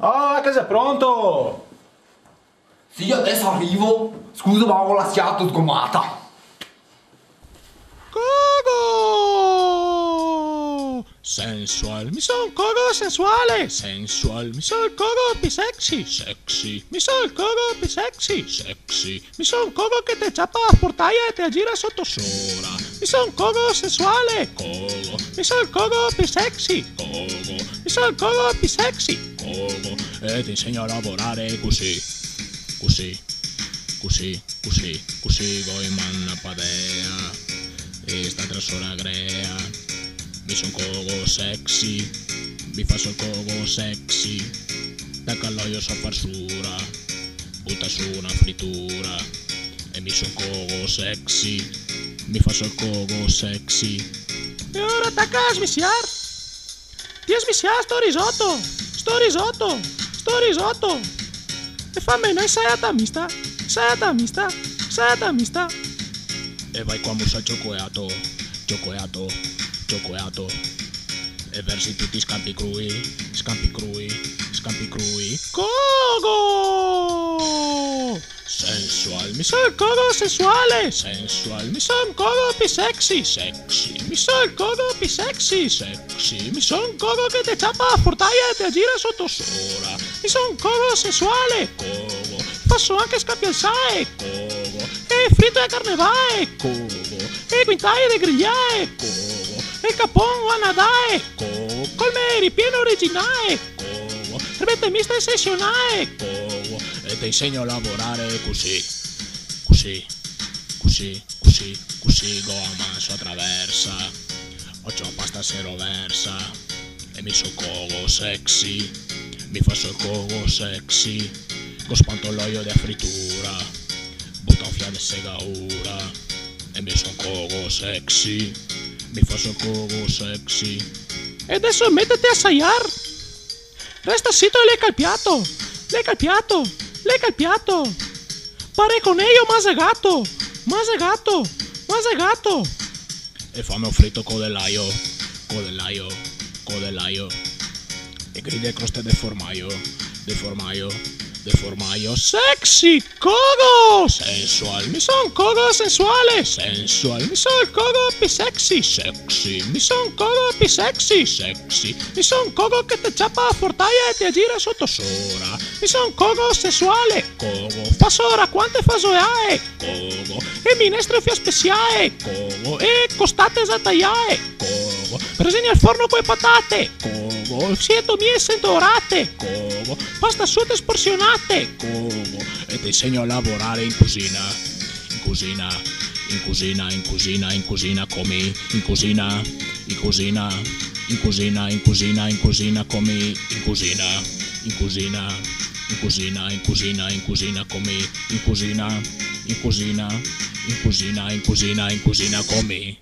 Ah, a casa è pronto! Sì, adesso arrivo. Scusa, ma ho lasciato sgomata. Coco! Sensual, mi son coco sensuale. Sensual, mi son coco pi sexy. Sexy, mi son coco pi sexy. Sexy, mi son coco che te ciappa a portaia e te gira sotto sopra. Mi son coco sensuale. Coco, mi son coco pi sexy. Coco, mi son coco pi sexy. Coco, e ti insegno a lavorare così. Così, così, così, così, voi manna padea. E sta 3 ore grea. Mi son cogo sexy. Mi faccio il cogo sexy. Da calloio so farsura. Butta su una frittura. E mi son cogo sexy. Mi faccio il cogo sexy. E ora tacca a smisiar. Ti smisiar sto risotto. Sto risotto. Sto risotto. E fammi noi salata mista. Salata mista. Salata mista. E vai qua musa giocoeato, giocoeato, giocoeato. E versi tutti scampi crui, scampi crui, scampi crui. Cogo! Sensual, mi son cogo sensuale. Sensual, mi son cogo pi sexy. Sexy, mi son cogo pi sexy. Sexy, mi son cogo che te ciappa a portaia e te gira sotto sola. Mi son cogo sensuale. Cogo, posso anche scampiare. Cogo, e fritto e carnevale. Cogo, e quintaie de grigliae. Cogo, e capon a nadae. Cogo, col me ripieno originale. Cogo, erbette miste e sessionale. Cogo, e ti insegno a lavorare così. Così, così, così, così. Go a manso attraversa. Occhio a pasta se roversa. E mi so cogo sexy. Mi faccio il cogo sexy. Con spantoloio di frittura. Butta un fiato e segaura. E mi son cogo sexy. Mi faccio il cogo sexy. E adesso mettete a assaiar. Resta sito e lecca il piatto. Lecca il piatto. Lecca il piatto. Pare coneio masegato. Masegato. Masegato. E fammi un fritto codellaio. Codellaio. Codellaio. E griglie e croste de formaio. De formaio. De formaio sexy cogo sensual mi son cogo sensuale sensual mi son cogo pi sexy sexy mi son cogo pi sexy sexy mi son cogo che te ciappa a portaia e ti gira sotto sora mi son cogo sensuale cogo fa sora quante fasoeae cogo e minestre fia speciae cogo e costate da tagliare cogo presini al forno poi patate cogo sieto mie dorate cogo pasta asciutta sporsionate Cogo, e ti insegno a lavorare in cucina, in cucina, in cucina, in cucina, in cucina come, in cucina, in cucina, in cucina, in cucina, in cucina come, in cucina, in cucina, in cucina, in cucina, in cucina come, in cucina, in cucina, in cucina, in cucina, in cucina come.